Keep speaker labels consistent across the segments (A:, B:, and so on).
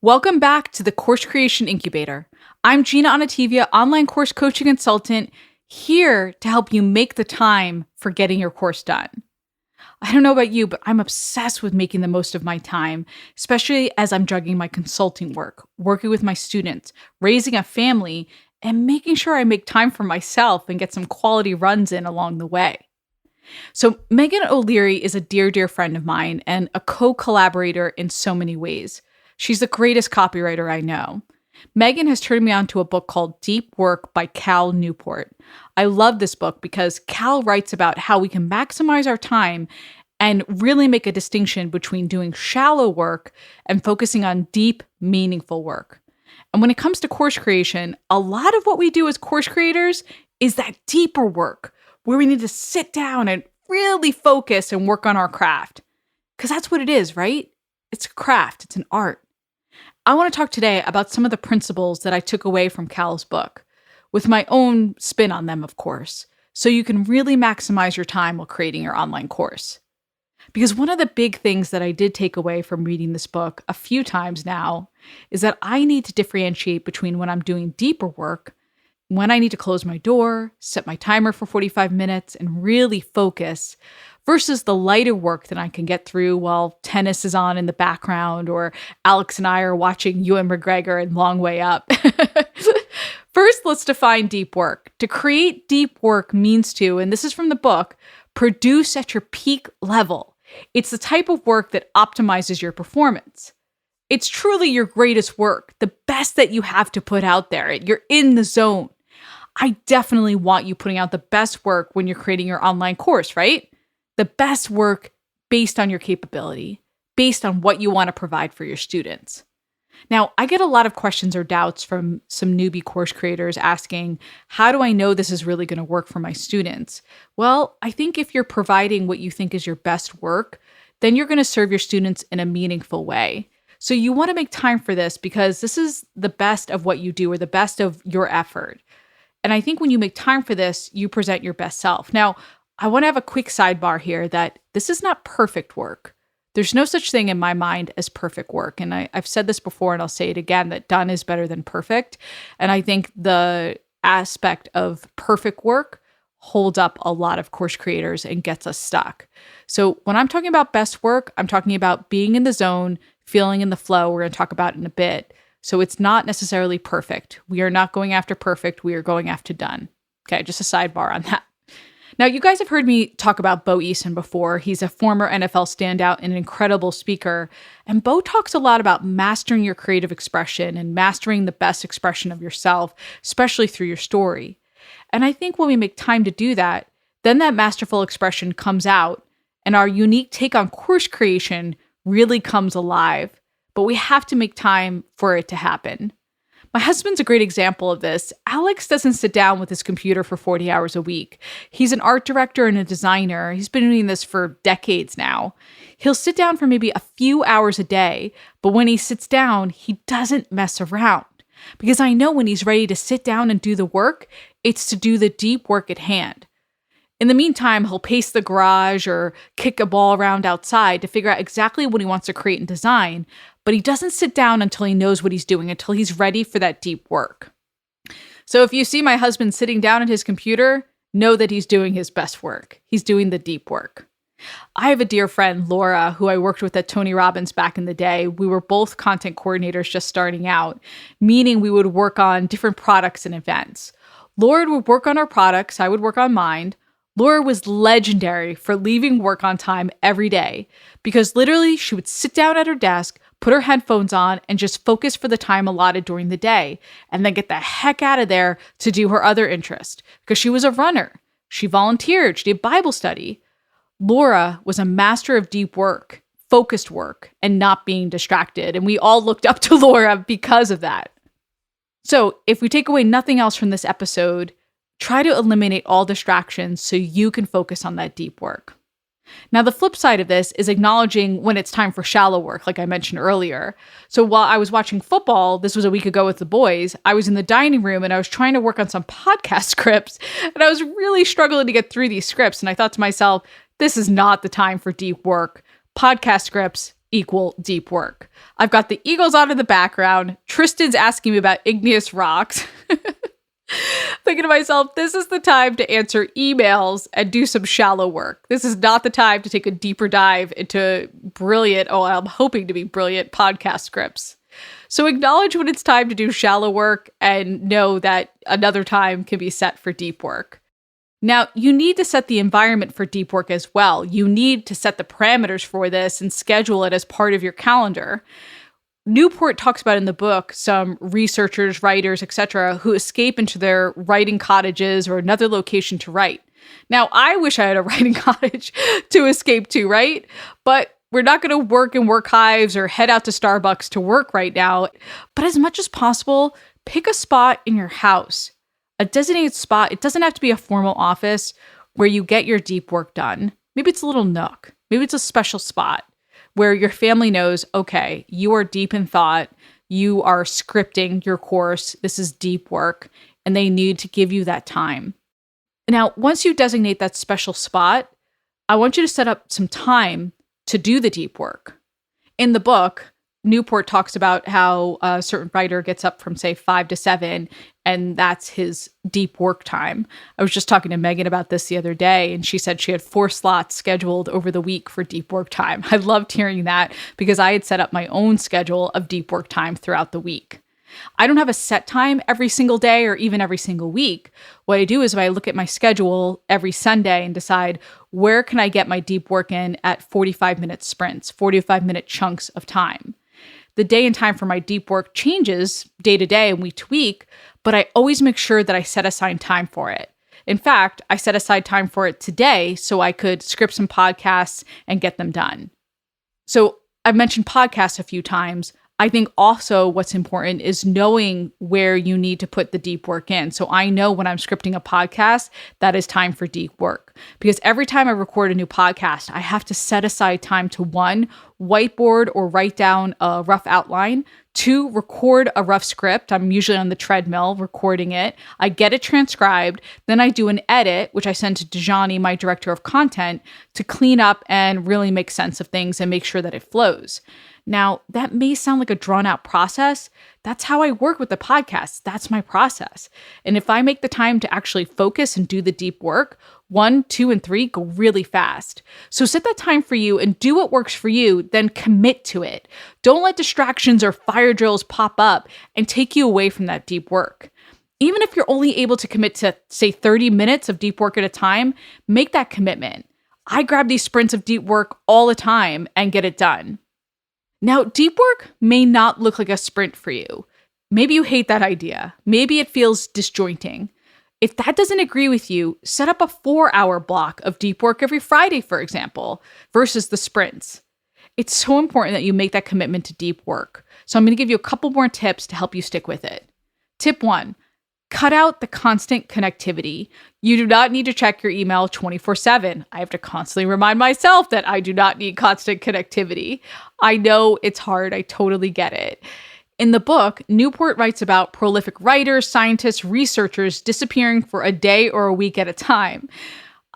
A: Welcome back to the Course Creation Incubator. I'm Gina Onativia, online course coaching consultant, here to help you make the time for getting your course done. I don't know about you, but I'm obsessed with making the most of my time, especially as I'm juggling my consulting work, working with my students, raising a family, and making sure I make time for myself and get some quality runs in along the way. So Megan O'Leary is a dear, dear friend of mine and a co-collaborator in so many ways. She's the greatest copywriter I know. Megan has turned me on to a book called Deep Work by Cal Newport. I love this book because Cal writes about how we can maximize our time and really make a distinction between doing shallow work and focusing on deep, meaningful work. And when it comes to course creation, a lot of what we do as course creators is that deeper work where we need to sit down and really focus and work on our craft. Because that's what it is, right? It's a craft, it's an art. I want to talk today about some of the principles that I took away from Cal's book, with my own spin on them, of course, so you can really maximize your time while creating your online course. Because one of the big things that I did take away from reading this book a few times now is that I need to differentiate between when I'm doing deeper work, when I need to close my door, set my timer for 45 minutes, and really focus, versus the lighter work that I can get through while tennis is on in the background or Alex and I are watching Ewan McGregor and Long Way Up. First, let's define deep work. To create deep work means to, and this is from the book, produce at your peak level. It's the type of work that optimizes your performance. It's truly your greatest work, the best that you have to put out there. You're in the zone. I definitely want you putting out the best work when you're creating your online course, right? The best work based on your capability, based on what you want to provide for your students. Now, I get a lot of questions or doubts from some newbie course creators asking, how do I know this is really going to work for my students? Well, I think if you're providing what you think is your best work, then you're going to serve your students in a meaningful way. So you want to make time for this because this is the best of what you do or the best of your effort. And I think when you make time for this, you present your best self. Now, I want to have a quick sidebar here that this is not perfect work. There's no such thing in my mind as perfect work. And I've said this before and I'll say it again, that done is better than perfect. And I think the aspect of perfect work holds up a lot of course creators and gets us stuck. So when I'm talking about best work, I'm talking about being in the zone, feeling in the flow. We're going to talk about it in a bit. So it's not necessarily perfect. We are not going after perfect. We are going after done. Okay, just a sidebar on that. Now, you guys have heard me talk about Bo Eason before. He's a former NFL standout and an incredible speaker. And Bo talks a lot about mastering your creative expression and mastering the best expression of yourself, especially through your story. And I think when we make time to do that, then that masterful expression comes out and our unique take on course creation really comes alive. But we have to make time for it to happen. My husband's a great example of this. Alex doesn't sit down with his computer for 40 hours a week. He's an art director and a designer. He's been doing this for decades now. He'll sit down for maybe a few hours a day, but when he sits down, he doesn't mess around. Because I know when he's ready to sit down and do the work, it's to do the deep work at hand. In the meantime, he'll pace the garage or kick a ball around outside to figure out exactly what he wants to create and design, but he doesn't sit down until he knows what he's doing, until he's ready for that deep work. So if you see my husband sitting down at his computer, know that he's doing his best work. He's doing the deep work. I have a dear friend, Laura, who I worked with at Tony Robbins back in the day. We were both content coordinators just starting out, meaning we would work on different products and events. Laura would work on our products, I would work on mine. Laura was legendary for leaving work on time every day because literally she would sit down at her desk, put her headphones on, and just focus for the time allotted during the day, and then get the heck out of there to do her other interest because she was a runner. She volunteered. She did Bible study. Laura was a master of deep work, focused work, and not being distracted. And we all looked up to Laura because of that. So if we take away nothing else from this episode, try to eliminate all distractions so you can focus on that deep work. Now, the flip side of this is acknowledging when it's time for shallow work, like I mentioned earlier. So while I was watching football, this was a week ago with the boys, I was in the dining room and I was trying to work on some podcast scripts, and I was really struggling to get through these scripts. And I thought to myself, this is not the time for deep work. Podcast scripts, equal deep work. I've got the Eagles on in the background. Tristan's asking me about igneous rocks. Thinking to myself, this is the time to answer emails and do some shallow work. This is not the time to take a deeper dive into I'm hoping to be brilliant podcast scripts. So acknowledge when it's time to do shallow work and know that another time can be set for deep work. Now, you need to set the environment for deep work as well. You need to set the parameters for this and schedule it as part of your calendar. Newport talks about in the book some researchers, writers, etc., who escape into their writing cottages or another location to write. Now, I wish I had a writing cottage to escape to, right? But we're not going to work in work hives or head out to Starbucks to work right now. But as much as possible, pick a spot in your house, a designated spot. It doesn't have to be a formal office where you get your deep work done. Maybe it's a little nook. Maybe it's a special spot where your family knows, okay, you are deep in thought, you are scripting your course, this is deep work, and they need to give you that time. Now, once you designate that special spot, I want you to set up some time to do the deep work. In the book, Newport talks about how a certain writer gets up from, say, 5 to 7, and that's his deep work time. I was just talking to Megan about this the other day, and she said she had 4 slots scheduled over the week for deep work time. I loved hearing that because I had set up my own schedule of deep work time throughout the week. I don't have a set time every single day or even every single week. What I do is I look at my schedule every Sunday and decide where can I get my deep work in at 45-minute sprints, 45-minute chunks of time. The day and time for my deep work changes day to day and week to week, but I always make sure that I set aside time for it. In fact, I set aside time for it today so I could script some podcasts and get them done. So I've mentioned podcasts a few times. I think also what's important is knowing where you need to put the deep work in. So I know when I'm scripting a podcast, that is time for deep work. Because every time I record a new podcast, I have to set aside time to 1, whiteboard or write down a rough outline, 2, record a rough script. I'm usually on the treadmill recording it. I get it transcribed. Then I do an edit, which I send to Dejani, my director of content, to clean up and really make sense of things and make sure that it flows. Now, that may sound like a drawn out process. That's how I work with the podcast. That's my process. And if I make the time to actually focus and do the deep work, 1, 2, and 3 go really fast. So set that time for you and do what works for you, then commit to it. Don't let distractions or fire drills pop up and take you away from that deep work. Even if you're only able to commit to, say, 30 minutes of deep work at a time, make that commitment. I grab these sprints of deep work all the time and get it done. Now, deep work may not look like a sprint for you. Maybe you hate that idea. Maybe it feels disjointing. If that doesn't agree with you, set up a 4-hour block of deep work every Friday, for example, versus the sprints. It's so important that you make that commitment to deep work. So I'm going to give you a couple more tips to help you stick with it. Tip 1, cut out the constant connectivity. You do not need to check your email 24/7. I have to constantly remind myself that I do not need constant connectivity. I know it's hard. I totally get it. In the book, Newport writes about prolific writers, scientists, researchers disappearing for a day or a week at a time.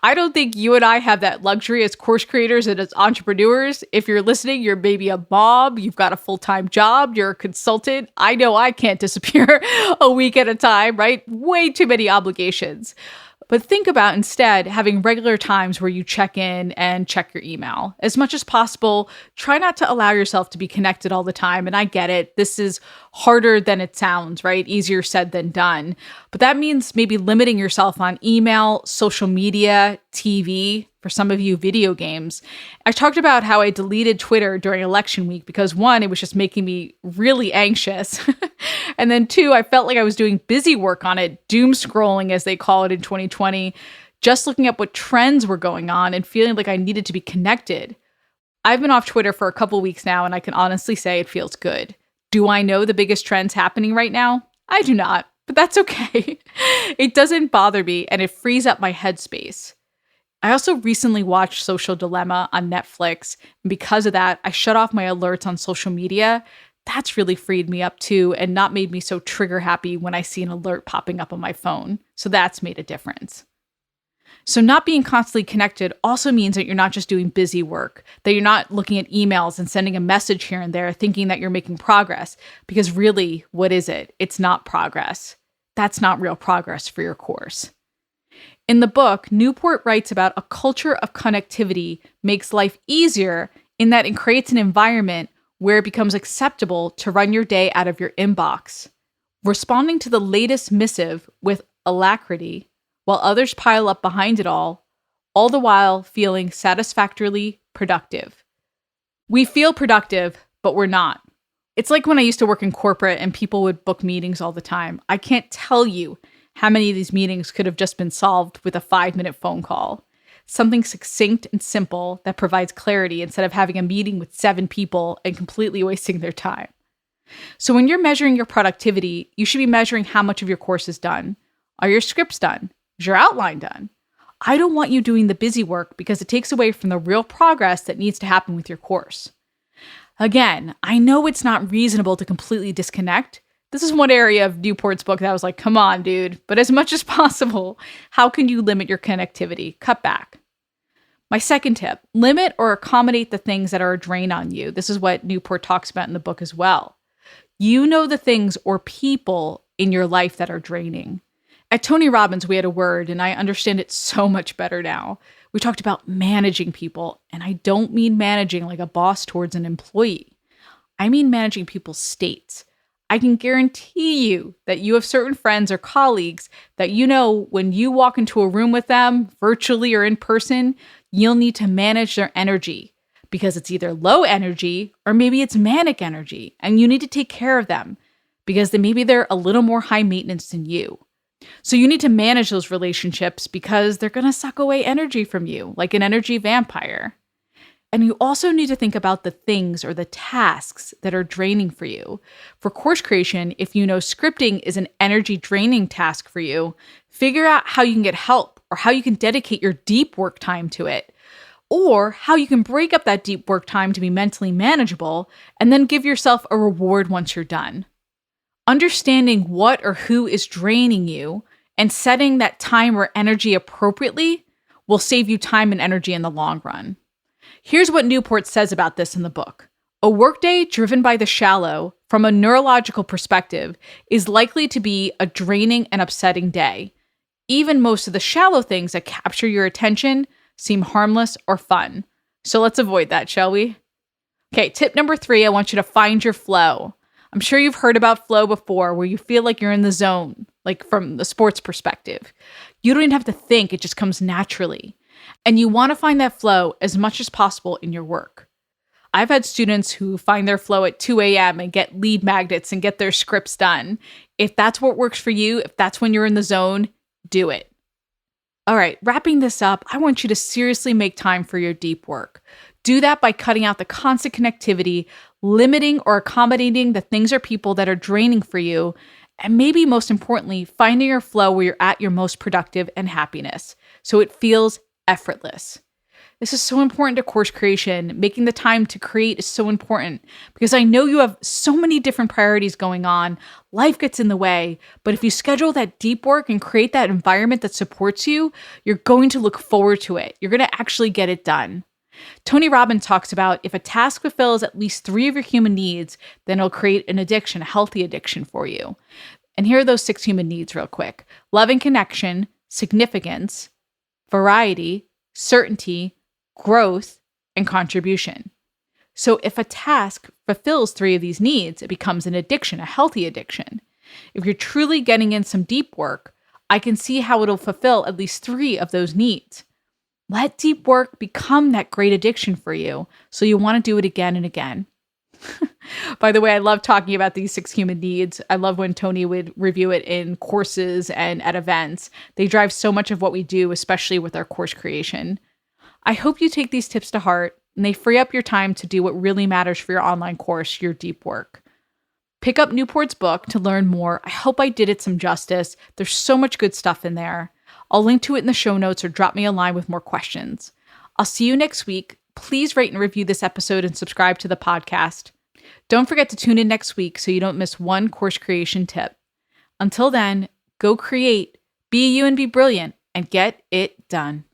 A: I don't think you and I have that luxury as course creators and as entrepreneurs. If you're listening, you're maybe a mom, you've got a full-time job, you're a consultant. I know I can't disappear a week at a time, right? Way too many obligations. But think about instead having regular times where you check in and check your email. As much as possible, try not to allow yourself to be connected all the time. And I get it. This is harder than it sounds, right? Easier said than done. But that means maybe limiting yourself on email, social media, TV, for some of you, video games. I talked about how I deleted Twitter during election week because 1, it was just making me really anxious. And then 2, I felt like I was doing busy work on it, doom scrolling as they call it in 2020, just looking up what trends were going on and feeling like I needed to be connected. I've been off Twitter for a couple weeks now, and I can honestly say it feels good. Do I know the biggest trends happening right now? I do not, but that's okay. It doesn't bother me, and it frees up my headspace. I also recently watched Social Dilemma on Netflix, and because of that, I shut off my alerts on social media. That's really freed me up too, and not made me so trigger happy when I see an alert popping up on my phone. So that's made a difference. So not being constantly connected also means that you're not just doing busy work, that you're not looking at emails and sending a message here and there thinking that you're making progress, because really, what is it? It's not progress. That's not real progress for your course. In the book, Newport writes about a culture of connectivity makes life easier in that it creates an environment where it becomes acceptable to run your day out of your inbox, responding to the latest missive with alacrity, while others pile up behind it all the while feeling satisfactorily productive. We feel productive, but we're not. It's like when I used to work in corporate and people would book meetings all the time. I can't tell you how many of these meetings could have just been solved with a 5-minute phone call. Something succinct and simple that provides clarity instead of having a meeting with 7 people and completely wasting their time. So when you're measuring your productivity, you should be measuring how much of your course is done. Are your scripts done? Is your outline done? I don't want you doing the busy work because it takes away from the real progress that needs to happen with your course. Again, I know it's not reasonable to completely disconnect. This is one area of Newport's book that I was like, come on, dude. But as much as possible, how can you limit your connectivity? Cut back. My second tip, limit or accommodate the things that are a drain on you. This is what Newport talks about in the book as well. You know the things or people in your life that are draining. At Tony Robbins, we had a word, and I understand it so much better now. We talked about managing people, and I don't mean managing like a boss towards an employee. I mean managing people's states. I can guarantee you that you have certain friends or colleagues that you know when you walk into a room with them, virtually or in person, you'll need to manage their energy because it's either low energy or maybe it's manic energy, and you need to take care of them because maybe they're a little more high maintenance than you. So you need to manage those relationships because they're going to suck away energy from you, like an energy vampire. And you also need to think about the things or the tasks that are draining for you. For course creation, if you know scripting is an energy draining task for you, figure out how you can get help or how you can dedicate your deep work time to it, or how you can break up that deep work time to be mentally manageable and then give yourself a reward once you're done. Understanding what or who is draining you and setting that time or energy appropriately will save you time and energy in the long run. Here's what Newport says about this in the book. A workday driven by the shallow, from a neurological perspective, is likely to be a draining and upsetting day. Even most of the shallow things that capture your attention seem harmless or fun. So let's avoid that, shall we? Okay, tip number 3, I want you to find your flow. I'm sure you've heard about flow before, where you feel like you're in the zone, like from the sports perspective. You don't even have to think, it just comes naturally. And you want to find that flow as much as possible in your work. I've had students who find their flow at 2 a.m. and get lead magnets and get their scripts done. If that's what works for you, if that's when you're in the zone, do it. All right, wrapping this up, I want you to seriously make time for your deep work. Do that by cutting out the constant connectivity, limiting or accommodating the things or people that are draining for you, and maybe most importantly, finding your flow where you're at your most productive and happiness, so it feels effortless. This is so important to course creation. Making the time to create is so important because I know you have so many different priorities going on. Life gets in the way, but if you schedule that deep work and create that environment that supports you, you're going to look forward to it. You're going to actually get it done. Tony Robbins talks about if a task fulfills at least 3 of your human needs, then it'll create an addiction, a healthy addiction for you. And here are those 6 human needs real quick. Love and connection, significance, variety, certainty, growth, and contribution. So if a task fulfills 3 of these needs, it becomes an addiction, a healthy addiction. If you're truly getting in some deep work, I can see how it'll fulfill at least 3 of those needs. Let deep work become that great addiction for you, so you want to do it again and again. By the way, I love talking about these 6 human needs. I love when Tony would review it in courses and at events. They drive so much of what we do, especially with our course creation. I hope you take these tips to heart and they free up your time to do what really matters for your online course, your deep work. Pick up Newport's book to learn more. I hope I did it some justice. There's so much good stuff in there. I'll link to it in the show notes or drop me a line with more questions. I'll see you next week. Please rate and review this episode and subscribe to the podcast. Don't forget to tune in next week so you don't miss one course creation tip. Until then, go create, be you and be brilliant, and get it done.